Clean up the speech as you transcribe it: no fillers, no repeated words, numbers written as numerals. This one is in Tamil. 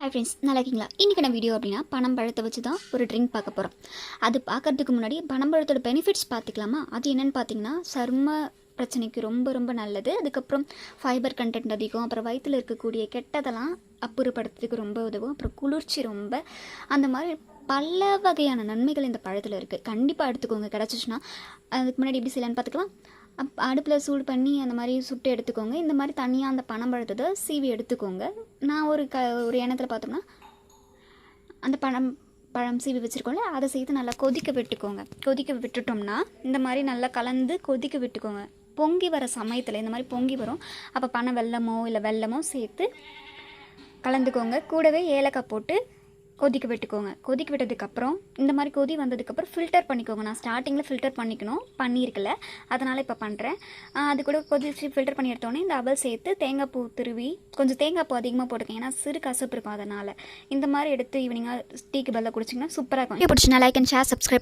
ஹாய் ஃப்ரெண்ட்ஸ், நல்லா இருக்கீங்களா? இன்றைக்கான வீடியோ அப்படின்னா பனம்பழத்தை வச்சு தான் ஒரு ட்ரிங்க் பார்க்க போகிறோம். அது பார்க்கறதுக்கு முன்னாடி பனம்பழத்தோட பெனிஃபிட்ஸ் பார்த்துக்கலாமா? அது என்னென்னு பார்த்தீங்கன்னா, சரும பிரச்சனைக்கு ரொம்ப ரொம்ப நல்லது. அதுக்கப்புறம் ஃபைபர் கண்டென்ட் அதிகம். அப்புறம் வயிற்றில் இருக்கக்கூடிய கெட்டதெல்லாம் அப்புறப்படுத்துறதுக்கு ரொம்ப உதவும். அப்புறம் குளிர்ச்சி ரொம்ப, அந்த மாதிரி பல வகையான நன்மைகள் இந்த பழத்தில் இருக்குது. கண்டிப்பாக எடுத்துக்கோங்க கிடச்சிச்சுன்னா. அதுக்கு முன்னாடி எப்படி செய்யலான்னு பார்த்துக்கலாம். அடுப்பில் சூடு பண்ணி அந்த மாதிரி சுட்டு எடுத்துக்கோங்க. இந்த மாதிரி தனியாக அந்த பனம்பழத்தை சீவி எடுத்துக்கோங்க. நான் ஒரு எண்ணத்தில் பார்த்தோம்னா அந்த பழம் சீவி வச்சுருக்கோம்ல, அதை சேர்த்து நல்லா கொதிக்க விட்டுக்கோங்க. கொதிக்க விட்டுட்டோம்னா இந்த மாதிரி நல்லா கலந்து கொதிக்க விட்டுக்கோங்க. பொங்கி வர சமயத்தில் இந்த மாதிரி பொங்கி வரும். அப்போ பனை வெல்லமோ இல்லை வெல்லமோ சேர்த்து கலந்துக்கோங்க. கூடவே ஏலக்காய் போட்டு கொதிக்க விட்டுக்கோங்க. கொதிக்க விட்டதுக்கப்புறம் இந்த மாதிரி கொதி வந்ததுக்கப்புறம் ஃபில்டர் பண்ணிக்கோங்க. நான் ஸ்டார்டிங்கில் ஃபில்டர் பண்ணியிருக்கல, அதனால் இப்போ பண்ணுறேன். அது கூட கொதிச்சு ஃபில்டர் பண்ணி எடுத்தோடனே இந்த அவல் சேர்த்து தேங்காய் பூ துருவி, கொஞ்சம் தேங்காய் பூ அதிகமாக போட்டுக்கோங்க, ஏன்னா சிறு கசப்பு இருக்கும். அதனால் இந்த மாதிரி எடுத்து ஈவினிங்காக டீக்கு பதிலாக குடிச்சிங்கன்னா சூப்பராக இருக்கும். பிடிச்சினா லைக் அண்ட் ஷேர், சப்ஸ்கிரைப்.